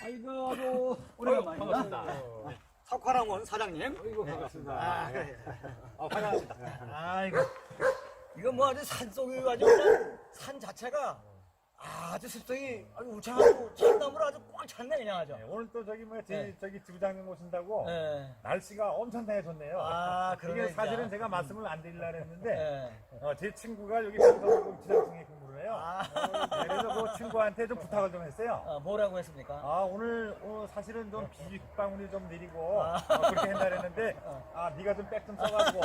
아이고, 아주 오래간만입니다. 석화랑원 사장님. 아이고, 반갑습니다. 아, 그래. 환영합니다. 아이고. 이거 뭐 아주 산속에 가지고 그냥 산 자체가 아주 습성이 아주 우창하고 참나무로 아주 꽉 찼네, 그냥 아주. 네, 오늘 또 저기 뭐 네. 저기 지부장님 오신다고 네. 날씨가 엄청나게 좋네요. 아, 그러네. 이게 사실은 진짜. 제가 말씀을 안 드리려고 했는데 네. 제 친구가 여기 평성공 지장청에 근무를 해요. 아. 네, 그래서 그 친구한테 좀 부탁을 좀 했어요. 뭐라고 했습니까? 오늘 사실은 좀 비방울이 좀 내리고 그렇게 한다 그랬는데 네가 좀 백 좀 써가지고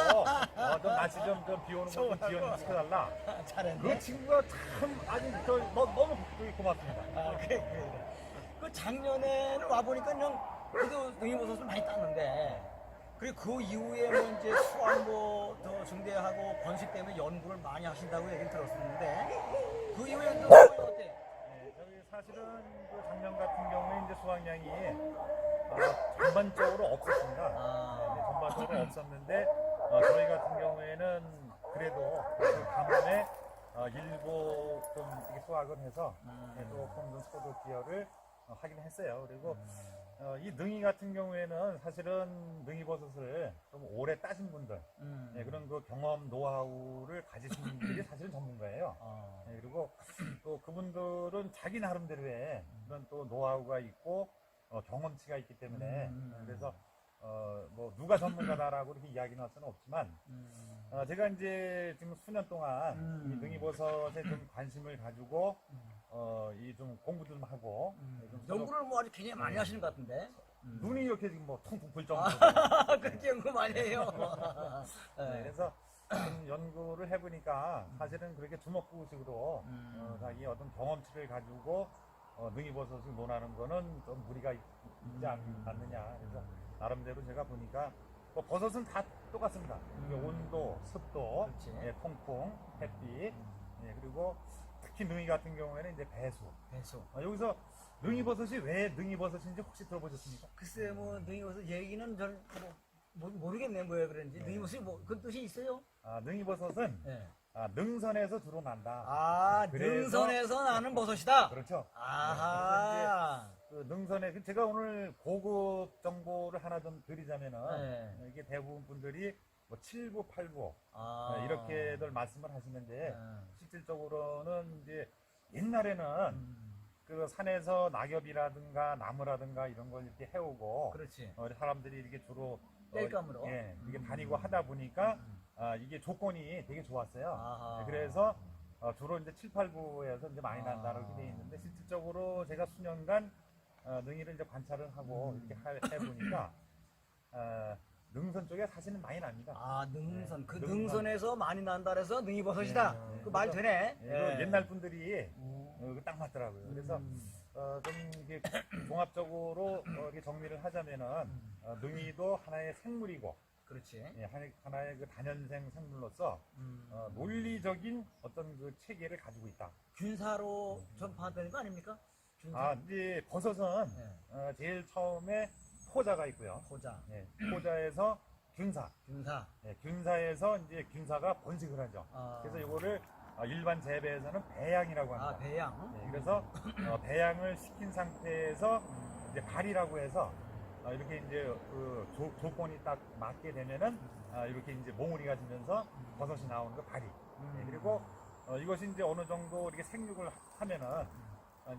좀 날씨 좀 비 오는 거 좀 지원 좀 시켜달라. 잘했네. 그 친구가 참 아주 너무 고맙습니다. 그래. 그 작년에는 와보니까 그냥 그래도 능이버섯을 많이 땄는데 그리고 그 이후에 뭐 이제 수확 더 중대하고 번식 때문에 연구를 많이 하신다고 얘기를 들었었는데 그 이후에 또 수확이 어때? 네, 저희 사실은 그 작년 같은 경우에 이제 수확량이 전반적으로 없었습니다. 네, 전반적으로 없었는데 저희 같은 경우에는 그래도 그 가뭄에 일부 좀 이렇게 수확을 해서 조금 좀 소득 기여를 하긴 했어요. 그리고 이 능이 같은 경우에는 사실은 능이버섯을 좀 오래 따신 분들 네, 그런 그 경험 노하우를 가지신 분들이 사실은 전문가예요. 네, 그리고 또 그분들은 자기 나름대로의 그런 또 노하우가 있고 경험치가 있기 때문에 그래서 뭐 누가 전문가다라고 이렇게 이야기는 할 수는 없지만 제가 이제 지금 수년 동안 이 능이버섯에 좀 관심을 가지고 이 좀 공부도 좀 하고 좀 연구를 뭐 아주 굉장히 많이 하시는 것 같은데. 눈이 이렇게 지금 뭐 퉁퉁 불 정도로 그렇게 연구 많이 해요. 네, 그래서 좀 연구를 해보니까 사실은 그렇게 주먹구식으로 자기 어떤 경험치를 가지고 능이버섯을 논하는 거는 좀 무리가 있지 않느냐. 그래서 나름대로 제가 보니까 뭐 버섯은 다 똑같습니다. 이게 온도, 습도, 예, 통풍, 햇빛, 예, 그리고 특히 능이 같은 경우에는 이제 배수. 여기서 능이버섯이 왜 능이버섯인지 혹시 들어보셨습니까? 글쎄 뭐 능이버섯 얘기는 전 모르겠네 뭐야 그런지. 능이버섯이 뭐 그 뜻이 있어요? 능이버섯은 네. 능선에서 주로 난다. 그래서- 능선에서 나는 버섯이다. 그렇죠. 아하. 그 능선에 제가 오늘 고급 정보를 하나 좀 드리자면은 네. 이게 대부분 분들이 뭐 7부, 8부 이렇게들 말씀을 하시는데 실질적으로는 이제 옛날에는 그 산에서 낙엽이라든가 나무라든가 이런 걸 이렇게 해오고 그렇지. 사람들이 이렇게 주로 땔감으로. 이게 다니고 하다 보니까 이게 조건이 되게 좋았어요. 아하. 그래서 주로 이제 7, 8부에서 이제 많이 난다고 이렇게 돼 있는데 실질적으로 제가 수년간 능이를 이제 관찰을 하고 이렇게 해보니까 능선 쪽에 사실은 많이 납니다. 능선. 네, 그 능선. 능선에서 많이 난다 그래서 능이버섯이다. 네, 그 말 되네. 예, 옛날 분들이 딱 맞더라고요. 그래서 좀 이게 종합적으로 이렇게 정리를 하자면은 능이도 하나의 생물이고, 그렇지. 예, 하나의 그 단연생 생물로서 논리적인 어떤 그 체계를 가지고 있다. 균사로 전파되는 거 아닙니까? 균사. 이제 버섯은 네. 제일 처음에 포자가 있고요. 포자. 예, 포자에서 균사, 균사. 예, 균사에서 이제 균사가 번식을 하죠. 그래서 이거를 일반 재배에서는 배양이라고 합니다. 배양. 예, 그래서 배양을 시킨 상태에서 이제 발이라고 해서 이렇게 이제 그 조건이 딱 맞게 되면은 이렇게 이제 몽우리가 지면서 버섯이 나오는 거 발이. 예, 그리고 이것이 이제 어느 정도 이렇게 생육을 하면은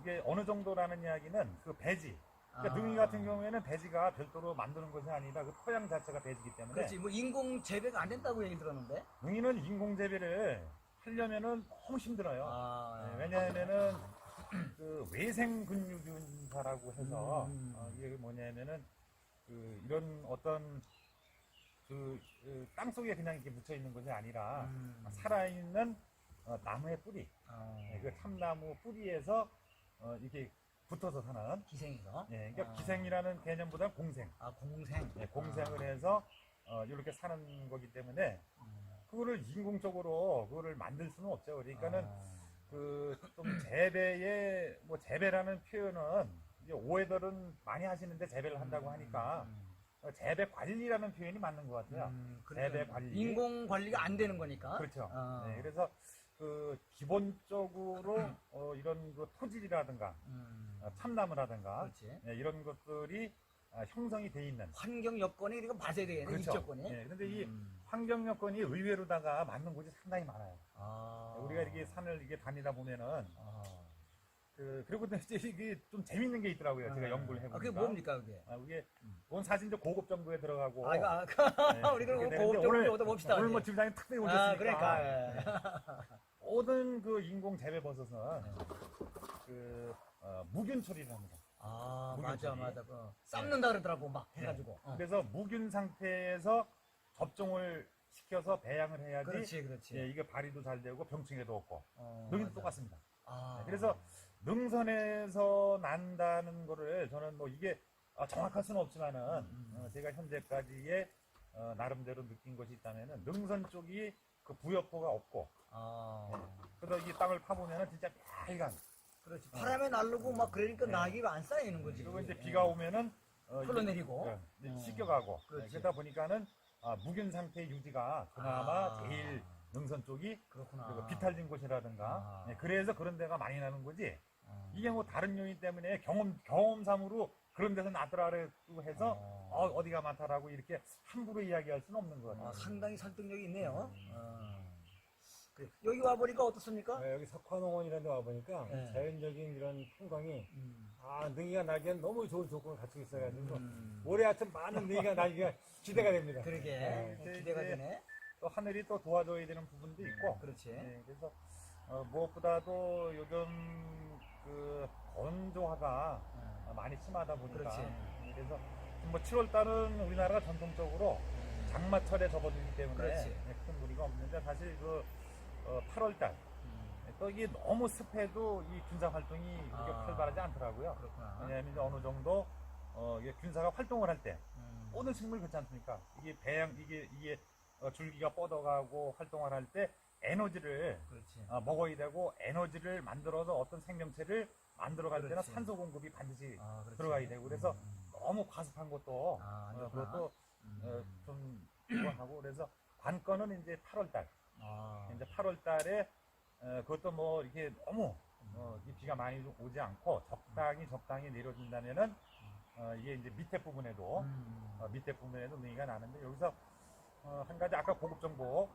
이게 어느 정도라는 이야기는 그 배지. 그러니까 능이 같은 경우에는 배지가 별도로 만드는 것이 아니라 그 토양 자체가 배지기 때문에. 그렇지. 뭐 인공 재배가 안 된다고 얘기 들었는데. 능이는 인공 재배를 하려면은 너무 힘들어요. 네, 왜냐하면은 그 외생 근육균사라고 해서 이게 뭐냐면은 그 이런 어떤 그 땅 속에 그냥 이렇게 묻혀 있는 것이 아니라 살아있는 나무의 뿌리, 그 참나무 뿌리에서 이렇게 붙어서 사는 기생이서. 예, 그러니까 기생이라는 개념보다는 공생. 공생. 예, 공생을 해서 이렇게 사는 거기 때문에 그거를 인공적으로 그거를 만들 수는 없죠. 그러니까는 그 좀 재배의 뭐 재배라는 표현은 이제 오해들은 많이 하시는데 재배를 한다고 하니까 재배 관리라는 표현이 맞는 것 같아요. 재배 관리. 인공 관리가 안 되는 거니까. 그렇죠. 네, 그래서 그 기본적으로 이런 그 토질이라든가 참나무라든가 그렇지. 예, 이런 것들이 형성이 돼 있는. 환경 여건이 이거 맞아야 되겠네. 그렇죠. 입조건이. 예, 근데 이 환경 여건이 의외로다가 맞는 곳이 상당히 많아요. 우리가 이렇게 산을 이게 다니다 보면은 그리고 또 이제 이게 좀 재밌는 게 있더라고요. 제가 연구를 해보니까. 그게 뭡니까 그게? 그게 그건 사실 이제 고급 정보에 들어가고. 네, 우리 그럼 그렇게 고급 되는데 정보를 얻어봅시다. 오늘 뭐 집사님 특별히 오셨으니까. 그러니까. 네. 모든 그 인공 재배 버섯은 무균 처리를 합니다. 맞아. 무균 처리. 삶는다 그러더라고 막 해가지고. 그래서 무균 상태에서 접종을 시켜서 배양을 해야지. 그렇지. 예, 이게 발휘도 잘 되고 병충해도 없고. 맞아. 능이도 똑같습니다. 아. 그래서 능선에서 난다는 거를 저는 뭐 이게 정확할 수는 없지만은 제가 현재까지의 나름대로 느낀 것이 있다면은 능선 쪽이 그 부여포가 없고 그래서 이 땅을 파보면은 진짜 빨간. 그렇지. 바람에 날르고 막 그러니까 네. 나기가 안 쌓이는 거지. 그리고 이제 비가 오면은 흘러내리고. 이제 씻겨가고. 그렇지. 그러다 보니까는 무균 상태 유지가 그나마 제일 능선 쪽이 그렇구나. 그리고 비탈진 곳이라든가 네, 그래서 그런 데가 많이 나는 거지. 이게 뭐 다른 요인 때문에 경험상으로 그런 데서 나더라고 해서 어디가 많다라고 이렇게 함부로 이야기할 수는 없는 것 같아요. 상당히 설득력이 있네요. 그래. 여기 와보니까 어떻습니까? 여기 석화농원이라는 데 와보니까 네. 자연적인 이런 풍광이 능이가 나기엔 너무 좋은 조건을 갖추고 있어가지고 음. 올해 하여튼 많은 능이가 나기가 기대가 됩니다. 그러게. 네. 기대가 이제 되네. 또 하늘이 또 도와줘야 되는 부분도 있고. 그렇지. 네, 그래서 무엇보다도 요즘 그 건조화가 많이 심하다 보니까 그렇지. 그래서 뭐 7월 달은 우리나라가 전통적으로 장마철에 접어들기 때문에 그렇지. 큰 무리가 없는데 사실 그 8월 달 또 이게 너무 습해도 이 균사 활동이 그렇게 활발하지 않더라고요. 그렇구나. 왜냐하면 이제 어느 정도 이게 균사가 활동을 할 때 모든 식물이 그렇지 않습니까? 이게 배양 이게 줄기가 뻗어가고 활동을 할 때 에너지를 그렇지. 먹어야 되고 에너지를 만들어서 어떤 생명체를 만들어갈 때는 그렇지. 산소 공급이 반드시 그렇지. 들어가야 되고 그래서 너무 과습한 것도 그렇구나. 그것도 좀 이거 하고 그래서 관건은 이제 8월 달 이제 8월 달에 그것도 뭐 이렇게 너무 이 비가 많이 오지 않고 적당히 내려준다면은 이게 이제 밑에 부분에도 능이가 나는데 여기서 한 가지 아까 고급 정보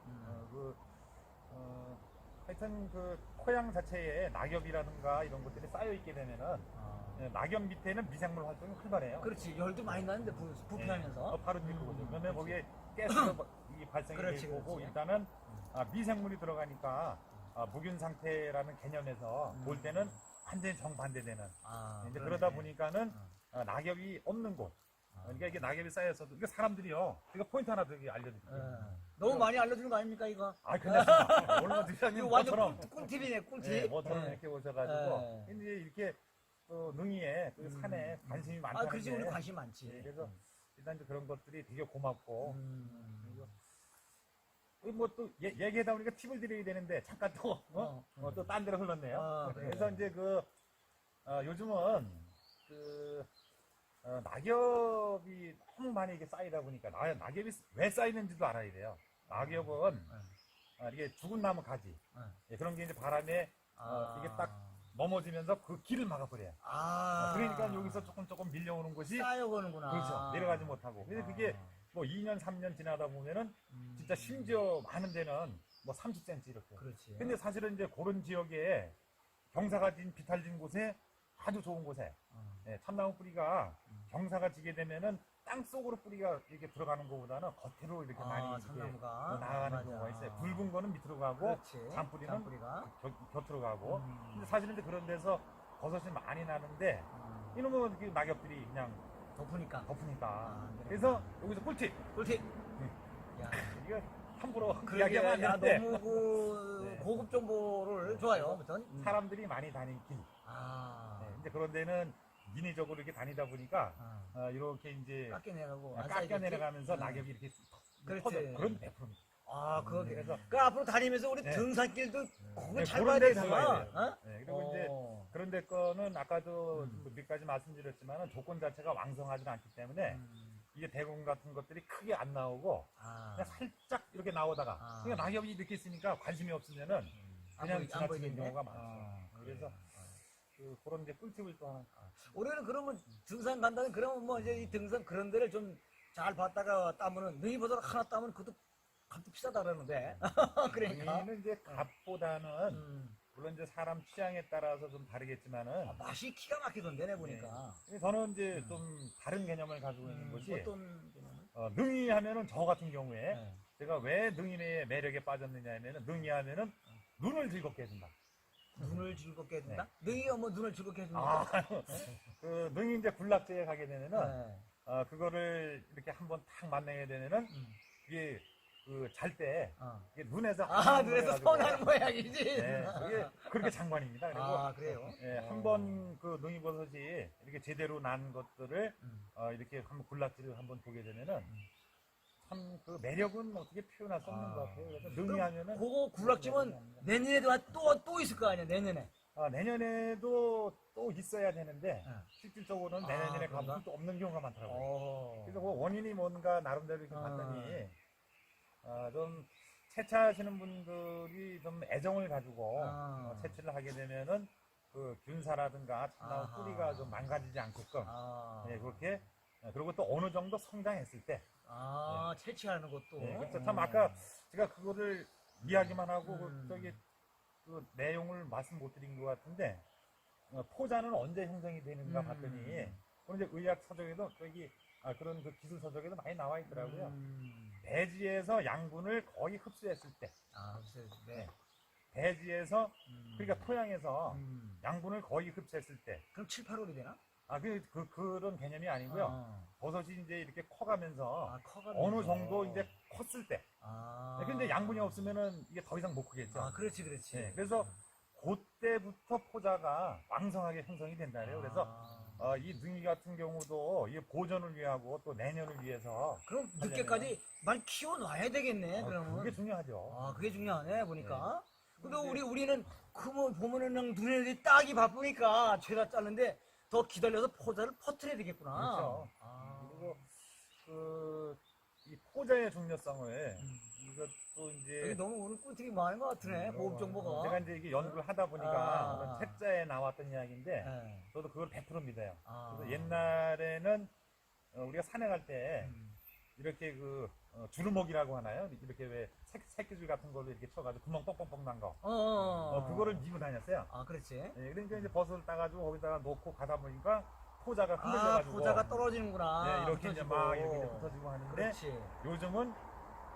하여튼 그 토양 자체에 낙엽이라든가 이런 것들이 쌓여 있게 되면은 낙엽 밑에는 미생물 활동이 활발해요. 그렇지. 열도 많이 나는데 부피하면서. 바로 이제 그거죠. 그러면 거기에 가스가 이 발생이 그렇지, 될 거고 그렇지. 일단은 미생물이 들어가니까 무균 상태라는 개념에서 볼 때는 완전히 정반대되는. 이제 그러다 보니까는 낙엽이 없는 곳. 그러니까 이게 낙엽이 쌓여서도 이게 사람들이요. 이거 포인트 하나 더 알려드릴게요. 너무 많이 알려주는 거 아닙니까 이거? 괜찮습니다. 오늘 드시장님 이거 완전 뭐처럼 꿀팁이네 꿀팁. 네, 뭐처럼 이렇게 오셔가지고 네. 이제 이렇게 또 능이에 또 산에 관심이 많다는 그렇지. 게 우리 관심 많지. 네, 그래서 일단 이제 그런 것들이 되게 고맙고 뭐 또 얘기하다 보니까 팁을 드려야 되는데 잠깐 또 또 딴 데로 흘렀네요. 그래. 그래서 이제 요즘은 낙엽이 너무 많이 이렇게 쌓이다 보니까 낙엽이 왜 쌓이는지도 알아야 돼요. 낙엽은 이게 죽은 나무 가지 그런 게 이제 바람에 이게 딱 넘어지면서 그 길을 막아버려요. 그러니까 여기서 조금 밀려오는 것이 쌓여가는구나. 그렇죠. 내려가지 못하고. 그래서 그게 뭐 2년, 3년 지나다 보면은 진짜 심지어 많은 데는 뭐 30cm 이렇게. 그렇지. 근데 사실은 이제 그런 지역에 경사가 진 비탈진 곳에 아주 좋은 곳에 참나무 뿌리가 경사가 지게 되면은 땅 속으로 뿌리가 이렇게 들어가는 것보다는 겉으로 이렇게 많이 이렇게 참나무가 나가는 맞아. 경우가 있어요. 붉은 거는 밑으로 가고 그렇지. 잔뿌리는 잔뿌리가. 곁으로 가고. 근데 사실은 이제 그런 데서 버섯이 많이 나는데 이놈은 그 낙엽들이 그냥 덮으니까. 덮으니까. 그래서 여기서 꿀팁. 야. 이거 함부로 그러게, 이야기하면 야, 안 되는데 너무 네. 고급 정보를 좋아요. 아무튼. 사람들이 많이 다니는 길. 이제 그런 데는 인위적으로 이렇게 다니다 보니까 이렇게 이제 깎여 내려가고. 깎여 내려가면서 낙엽이 이렇게 그렇지. 퍼져. 그런 100%입니다. 그거게. 그래서 그 앞으로 다니면서 우리 네. 등산길도 그거 네, 잘 그런 봐야 데 되잖아. 잡아야 돼요. 어? 네, 그리고 이제 그런 데 거는 아까도 몇 가지 말씀드렸지만 조건 자체가 왕성하지 않기 때문에 이게 대공 같은 것들이 크게 안 나오고 그냥 살짝 이렇게 나오다가 그러니까 낙엽이 이렇게 있으니까 관심이 없으면은 그냥 안 지나치는 보이겠네? 경우가 많죠. 아, 그래서 그런 이제 꿀팁을 또 하나. 올해는 그러면 등산 간다면 그러면 뭐 이제 이 등산 그런 데를 좀 잘 봤다가 따면은 능이버섯 하나 따면 그것도 값도 비싸다 그러는데 그러니까 여기는 이제 값보다는 물론 이제 사람 취향에 따라서 좀 다르겠지만은 맛이 기가 막히던데 내 보니까 저는 이제 좀 다른 개념을 가지고 있는 것이 어떤 개념은? 능이 하면은 저 같은 경우에 네. 제가 왜 능이의 매력에 빠졌느냐 하면은 능이 하면은 눈을 즐겁게 해준다. 눈을 즐겁게 해준다? 능이가 뭐 눈을 즐겁게 해준다? 아, 그 능이 이제 군락지에 가게 되면은 네. 그거를 이렇게 한번 탁 만나게 되면은 이게 그 잘 때 이게 눈에서 눈에서 선하는 모양이지? 네, 그게 그렇게 장관입니다. 그리고 그래요? 예, 한번 그 능이버섯이 이렇게 제대로 난 것들을 이렇게 한번 군락지를 한번 보게 되면은 참 그 매력은 어떻게 표현할 수 없는 것 같아요. 그래서 능이 하면은 그거 굴락지면 내년에도 또 있을 거 아니야, 내년에. 내년에도 또 있어야 되는데 실질적으로는 내년에 그런가? 가면 또 없는 경우가 많더라고요. 어. 그래서 그 원인이 뭔가 나름대로 이렇게 봤더니 좀 채취하시는 분들이 좀 애정을 가지고 채취를 하게 되면은 그 균사라든가 참나무 아하. 뿌리가 좀 망가지지 않게끔 아. 예, 그렇게 그리고 또 어느 정도 성장했을 때 채취하는 것도. 그렇죠. 참 아까 제가 그거를 이야기만 하고 그 내용을 말씀 못 드린 것 같은데 포자는 언제 형성이 되는가 봤더니 그런 이제 의학 서적에도 그런 그 기술 서적에도 많이 나와 있더라고요. 대지에서 양분을 거의 흡수했을 때, 네. 대지에서 그러니까 토양에서 양분을 거의 흡수했을 때, 그럼 7, 8월이 되나? 그런 개념이 아니고요. 버섯이 이제 이렇게 커가면서 커가면서. 어느 정도 이제 컸을 때, 근데 양분이 없으면은 이게 더 이상 못 크겠죠. 그렇지. 네, 그래서 그때부터 포자가 왕성하게 형성이 된다래요. 그래서 이 능이 같은 경우도 이 보존을 위하고 또 내년을 위해서 그럼 늦게까지 많이 키워놔야 되겠네, 그러면. 그게 중요하죠. 그게 중요하네, 보니까. 근데 우리는 그뭐 보면은 그냥 눈에 따기 바쁘니까 죄다 짜는데 더 기다려서 포자를 퍼뜨려야 되겠구나. 그렇죠. 그리고 이 포자의 중요성을 이것도 여기 이제 너무 오늘 꿀팁이 많은 것 같으네, 보험 정보가. 제가 이제 이게 연구를 하다 보니까 책자에 나왔던 이야기인데 네. 저도 그걸 100% 믿어요. 그래서 옛날에는 우리가 산에 갈 때 이렇게 주루목이라고 하나요? 이렇게 왜 새끼줄 같은 걸로 이렇게 쳐가지고 구멍 뻥뻥뻥 난 거. 그거를 미고 다녔어요. 그렇지. 네, 그러니까 이제 버섯을 따가지고 거기다가 놓고 가다 보니까 포자가 흔들려가지고. 포자가 떨어지는구나. 네, 이렇게 이제 막 이렇게 흩어지고. 흩어지고 하는데. 그렇지. 요즘은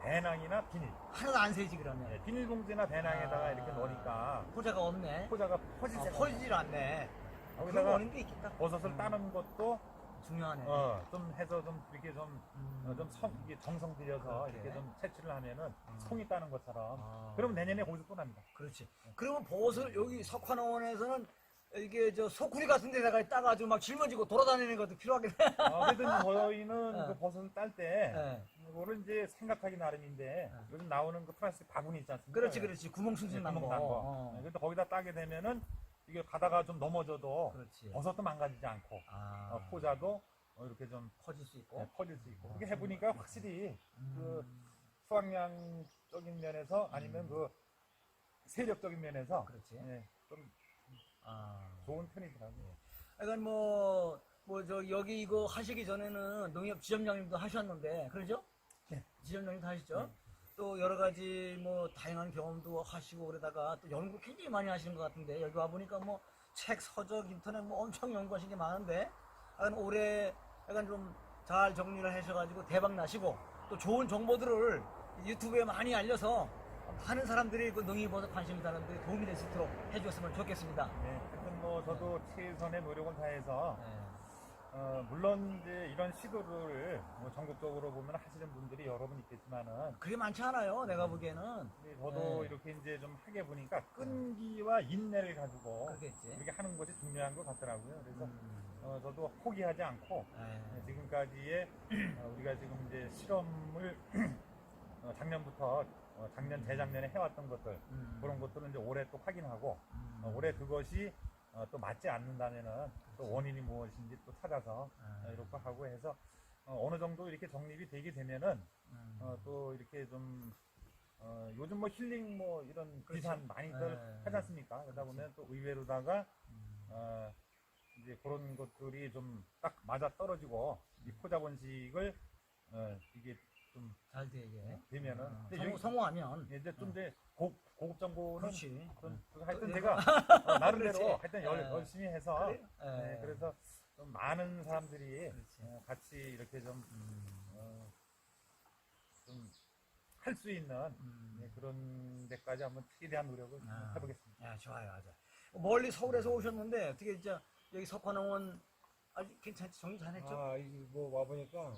배낭이나 비닐. 하나도 안 새지, 그러면. 네, 비닐봉지나 배낭에다가 이렇게 넣으니까 포자가 없네. 포자가 퍼지지 않네. 그런 거기다가 원인도 있겠다. 버섯을 따는 것도 중요하네. 좀 해서 좀 이렇게 이게 정성 들여서 그렇게. 이렇게 좀 채취를 하면은 송이 따는 것처럼. 그럼 그럼 내년에 거기서 또 납니다. 그렇지. 그러면 버섯을 여기 석화농원에서는 이게 소쿠리 같은 데다가 따가지고 막 짊어지고 돌아다니는 것도 필요하겠네. 그래도 저희는 그 버섯을 딸 때, 네. 그거를 이제 생각하기 나름인데, 요즘 나오는 그 플라스틱 바구니 있지 않습니까? 그렇지. 구멍 숭숭 난 구멍 거. 난 거. 근데 거기다 따게 되면은, 이게 가다가 좀 넘어져도, 그렇지. 버섯도 망가지지 않고, 포자도 이렇게 좀 퍼질 수 있고. 퍼질 수 있고. 그렇게 해보니까 확실히, 그 수확량적인 면에서 아니면 그 세력적인 면에서, 그렇지. 좀 좋은 편이더라고요. 그러니까 여기 이거 하시기 전에는 농협 지점장님도 하셨는데, 그러죠? 네. 지점장님도 하시죠? 또 여러 가지 다양한 경험도 하시고 그러다가 또 연구 굉장히 많이 하시는 것 같은데, 여기 와보니까 책, 서적, 인터넷 엄청 연구하신 게 많은데, 올해 약간 좀 잘 정리를 하셔가지고 대박 나시고, 또 좋은 정보들을 유튜브에 많이 알려서 많은 사람들이 그 능이버섯 관심 있는 사람들이 도움이 될 수 있도록 해주셨으면 좋겠습니다. 네, 하여튼 저도 최선의 노력을 다해서, 네. 물론 이제 이런 시도를 전국적으로 보면 하시는 분들이 여러 분 있겠지만은, 그게 많지 않아요, 내가 보기에는. 저도 네. 이렇게 이제 좀 하게 보니까 끈기와 인내를 가지고 그렇겠지. 이렇게 하는 것이 중요한 것 같더라고요. 그래서 저도 포기하지 않고 지금까지의 우리가 지금 이제 실험을 작년부터 작년 재작년에 해왔던 것들 그런 것들은 이제 올해 또 확인하고 올해 그것이 또 맞지 않는다면은 또 원인이 무엇인지 또 찾아서 이렇게 하고 해서 어느 정도 이렇게 정립이 되게 되면은 또 이렇게 좀 요즘 뭐 힐링 뭐 이런 비산 많이들 네. 하지 않습니까? 그러다 보면 또 의외로다가 이제 그런 것들이 좀 딱 맞아 떨어지고 이 포자본식을 이게 좀 잘 되게. 되면은 근데 여기 성공하면. 이제 좀 이제 고급 정보는 그렇지. 좀 하여튼 또 제가 나름대로 그렇지. 하여튼 네. 열심히 해서 그래? 네, 그래서 좀 많은 사람들이 그렇지. 같이 이렇게 좀 할 수 있는 네, 그런 데까지 한번 최대한 노력을 해보겠습니다. 야, 좋아요, 맞아. 멀리 서울에서 오셨는데 어떻게 진짜 여기 석화농원 아주 괜찮지? 정리 잘했죠? 아, 뭐 와보니까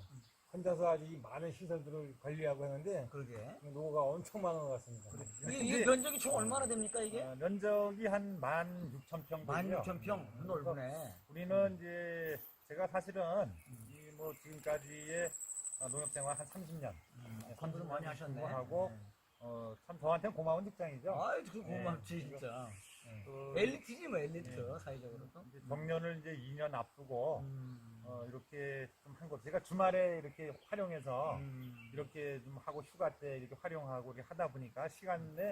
혼자서 아주 이 많은 시설들을 관리하고 했는데 그러게. 노고가 엄청 많은 것 같습니다. 이게 면적이 총 얼마나 됩니까 이게? 면적이 한 16,000평 되고요. 16,000평 넓으네. 우리는 이제 제가 사실은 이 뭐 지금까지의 농업 생활 한 30년 건드를 많이 하셨네. 하고 참 저한테는 고마운 직장이죠. 아이, 그 고맙지 진짜. 그 엘리트지 뭐 엘리트 사회적으로도. 이제 정년을 이제 2년 앞두고 이렇게 좀 한 것. 제가 주말에 이렇게 활용해서 이렇게 좀 하고 휴가 때 이렇게 활용하고 이렇게 하다 보니까 시간에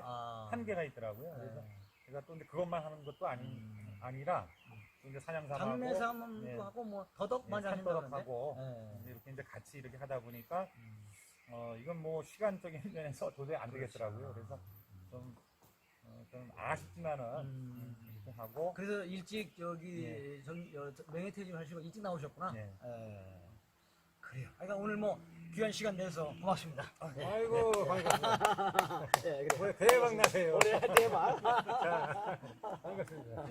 한계가 있더라고요. 그래서 제가 또 근데 그것만 하는 것도 아니라 또 이제 사냥삼하고 장례삼도 하고 뭐 더덕 많이 하신다는데. 산더덕하고 이렇게 이제 같이 이렇게 하다 보니까 이건 뭐 시간적인 면에서 도저히 안 되겠더라고요. 그래서 좀 아쉽지만은 이렇게 하고 그래서 일찍 저기 명예퇴직 하시고 일찍 나오셨구나. 네. 그래요. 그러니까 오늘 뭐 귀한 시간 내서 고맙습니다. 아이고, 반갑습니다. 네, 그래. 올해 대박 나세요. 올해 대박. 반갑습니다.